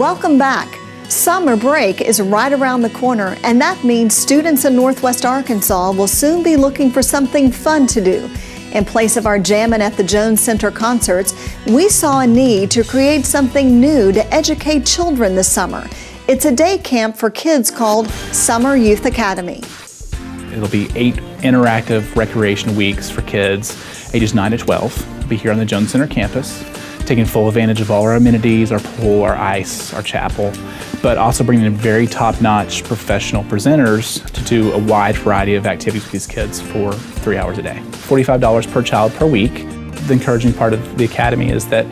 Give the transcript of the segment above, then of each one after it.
Welcome back. Summer break is right around the corner, and that means students in Northwest Arkansas will soon be looking for something fun to do. In place of our Jammin' at the Jones Center concerts, we saw a need to create something new to educate children this summer. It's a day camp for kids called Summer Youth Academy. It'll be 8 interactive recreation weeks for kids ages 9 to 12. We'll be here on the Jones Center campus, taking full advantage of all our amenities, our pool, our ice, our chapel, but also bringing in very top-notch professional presenters to do a wide variety of activities with these kids for 3 hours a day. $45 per child per week. The encouraging part of the academy is that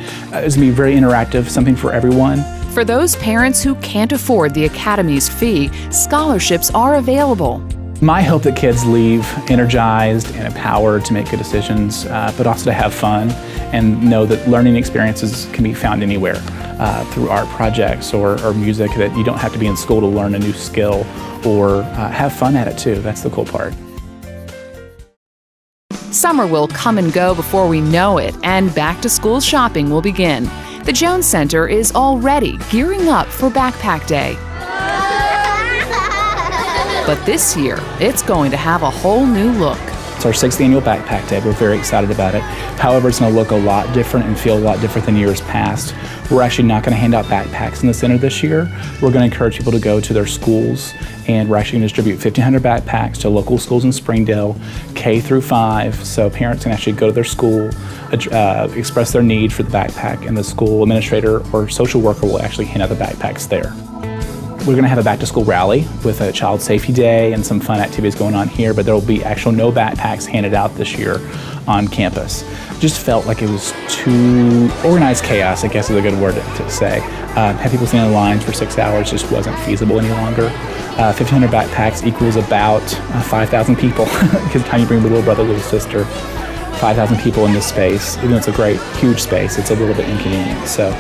it's going to be very interactive, something for everyone. For those parents who can't afford the academy's fee, scholarships are available. My hope that kids leave energized and empowered to make good decisions, but also to have fun and know that learning experiences can be found anywhere through art projects or music, that you don't have to be in school to learn a new skill or have fun at it too. That's the cool part. Summer will come and go before we know it, and back-to-school shopping will begin. The Jones Center is already gearing up for Backpack Day. But this year, it's going to have a whole new look. It's our 6th annual Backpack Day. We're very excited about it. However, it's going to look a lot different and feel a lot different than years past. We're actually not going to hand out backpacks in the center this year. We're going to encourage people to go to their schools, and we're actually going to distribute 1,500 backpacks to local schools in Springdale, K through 5, so parents can actually go to their school, express their need for the backpack, and the school administrator or social worker will actually hand out the backpacks there. We're going to have a back-to-school rally with a child safety day and some fun activities going on here, but there will be no backpacks handed out this year on campus. Just felt like it was too organized chaos, I guess is a good word to say. Have people standing in lines for 6 hours just wasn't feasible any longer. 1,500 backpacks equals about 5,000 people, because by the time you bring the little brother, little sister, 5,000 people in this space. Even though it's a great, huge space, it's a little bit inconvenient. So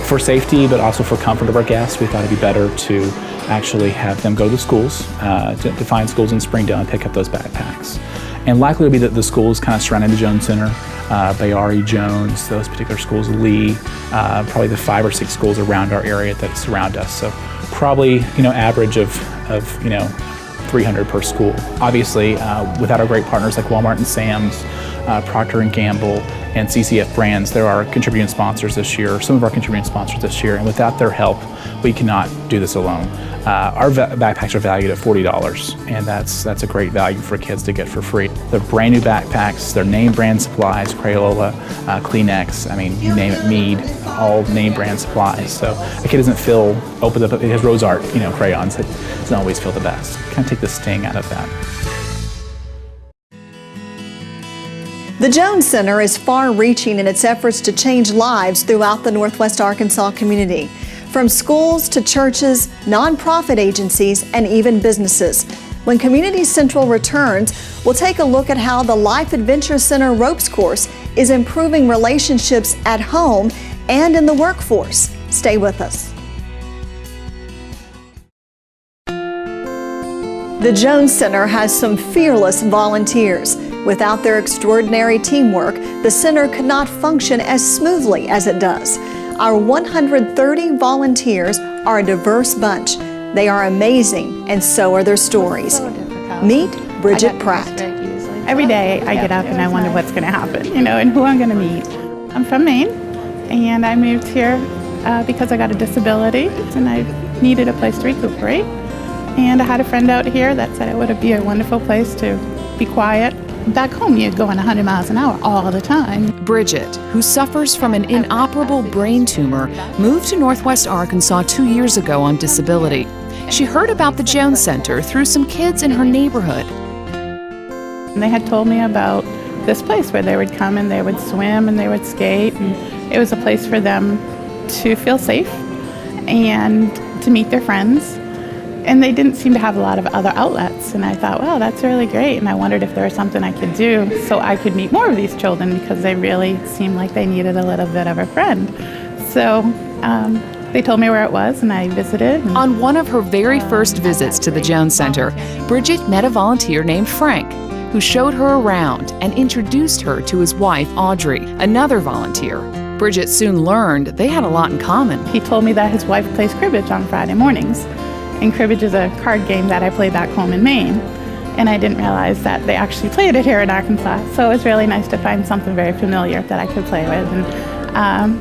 for safety, but also for comfort of our guests, we thought it'd be better to actually have them go to the schools, to find schools in Springdale and pick up those backpacks. And likely it'll be that the schools kind of surrounding the Jones Center, Bayari, Jones, those particular schools, Lee, probably the 5 or 6 schools around our area that surround us. So probably, average of 300 per school. Obviously, without our great partners like Walmart and Sam's, Procter & Gamble, and CCF Brands, there are contributing sponsors this year, some of our contributing sponsors this year, and without their help, we cannot do this alone. Our backpacks are valued at $40, and that's a great value for kids to get for free. They're brand new backpacks, they're name brand supplies, Crayola, Kleenex, I mean, you name it, Mead, all name brand supplies. So a kid doesn't feel, it has Rose Art, crayons, it doesn't always feel the best. Kind of take the sting out of that. The Jones Center is far-reaching in its efforts to change lives throughout the Northwest Arkansas community, from schools to churches, nonprofit agencies, and even businesses. When Community Central returns, we'll take a look at how the Life Adventure Center ropes course is improving relationships at home and in the workforce. Stay with us. The Jones Center has some fearless volunteers. Without their extraordinary teamwork, the center could not function as smoothly as it does. Our 130 volunteers are a diverse bunch. They are amazing, and so are their stories. Meet Bridget Pratt. Every day I get up and I wonder what's going to happen, and who I'm going to meet. I'm from Maine, and I moved here because I got a disability, and I needed a place to recuperate. And I had a friend out here that said it would be a wonderful place to be quiet. Back home, you're going 100 miles an hour all the time. Bridget, who suffers from an inoperable brain tumor, moved to Northwest Arkansas 2 years ago on disability. She heard about the Jones Center through some kids in her neighborhood. And they had told me about this place where they would come and they would swim and they would skate. And it was a place for them to feel safe and to meet their friends. And they didn't seem to have a lot of other outlets. And I thought, well, that's really great. And I wondered if there was something I could do so I could meet more of these children, because they really seemed like they needed a little bit of a friend. So they told me where it was, and I visited. On one of her very first visits to the Jones Center, Bridget met a volunteer named Frank, who showed her around and introduced her to his wife, Audrey, another volunteer. Bridget soon learned they had a lot in common. He told me that his wife plays cribbage on Friday mornings. And cribbage is a card game that I play back home in Maine. And I didn't realize that they actually played it here in Arkansas. So it was really nice to find something very familiar that I could play with. And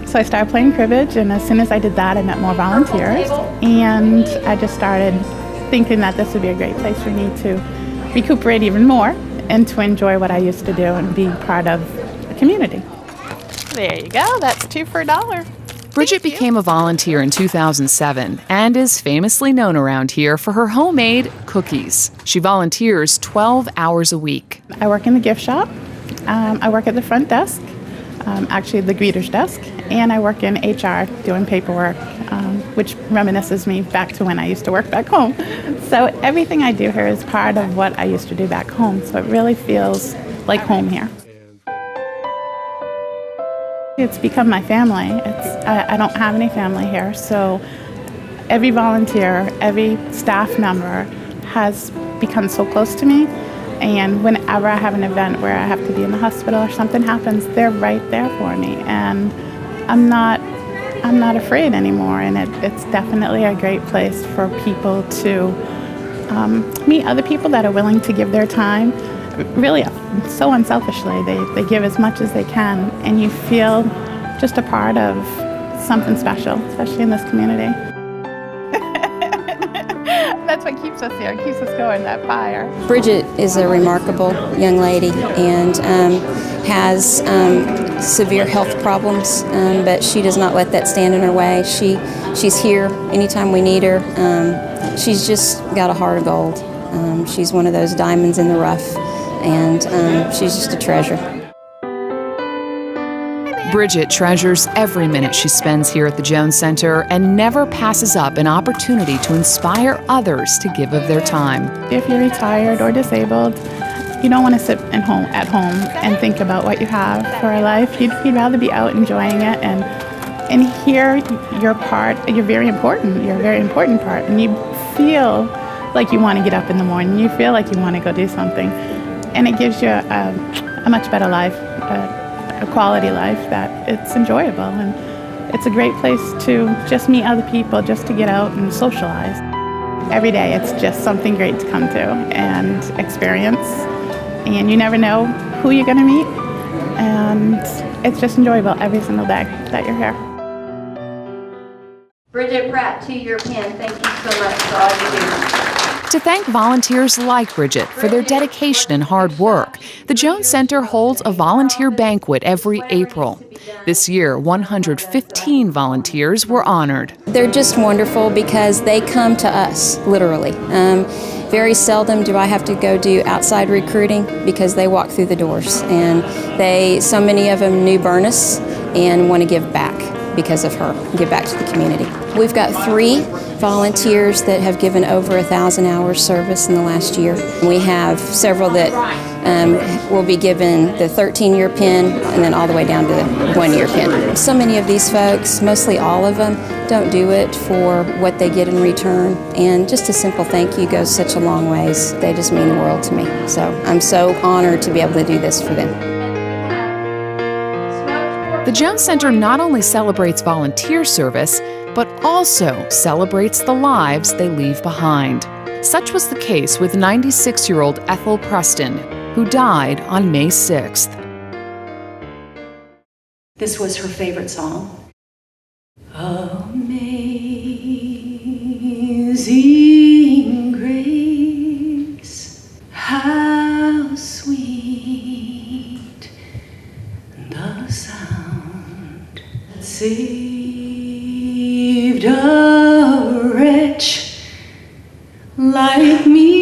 so I started playing cribbage, and as soon as I did that, I met more volunteers. And I just started thinking that this would be a great place for me to recuperate even more and to enjoy what I used to do and be part of the community. There you go, that's 2 for $1. Bridget became a volunteer in 2007 and is famously known around here for her homemade cookies. She volunteers 12 hours a week. I work in the gift shop. I work at the front desk, actually the greeter's desk, and I work in HR doing paperwork, which reminisces me back to when I used to work back home. So everything I do here is part of what I used to do back home, so it really feels like home here. It's become my family. I don't have any family here, so every volunteer, every staff member has become so close to me. And whenever I have an event where I have to be in the hospital or something happens, they're right there for me. And I'm not afraid anymore. And it's definitely a great place for people to meet other people that are willing to give their time. Really, so unselfishly, they give as much as they can, and you feel just a part of something special, especially in this community. That's what keeps us here, keeps us going, that fire. Bridget is a remarkable young lady and has severe health problems, but she does not let that stand in her way. She's here anytime we need her. She's just got a heart of gold. She's one of those diamonds in the rough. And she's just a treasure. Bridget treasures every minute she spends here at the Jones Center and never passes up an opportunity to inspire others to give of their time. If you're retired or disabled, you don't want to sit at home and think about what you have for a life. You'd rather be out enjoying it, and here you're very important. You're a very important part, and you feel like you want to get up in the morning. You feel like you want to go do something. And it gives you a much better life, a quality life that it's enjoyable. And it's a great place to just meet other people, just to get out and socialize. Every day it's just something great to come to and experience. And you never know who you're going to meet. And it's just enjoyable every single day that you're here. Bridget Pratt, 2-year pen, thank you so much for all you do. To thank volunteers like Bridget for their dedication and hard work, the Jones Center holds a volunteer banquet every April. This year, 115 volunteers were honored. They're just wonderful because they come to us, literally. Very seldom do I have to go do outside recruiting because they walk through the doors. And so many of them knew Bernice and want to give back because of her, give back to the community. We've got 3 volunteers that have given over 1,000 hours service in the last year. We have several that will be given the 13-year pin and then all the way down to the 1-year pin. So many of these folks, mostly all of them, don't do it for what they get in return, and just a simple thank you goes such a long ways. They just mean the world to me. So I'm so honored to be able to do this for them. The Jones Center not only celebrates volunteer service, but also celebrates the lives they leave behind. Such was the case with 96-year-old Ethel Preston, who died on May 6th. This was her favorite song. Amazing grace, how sweet the sound that saved a wretch like me.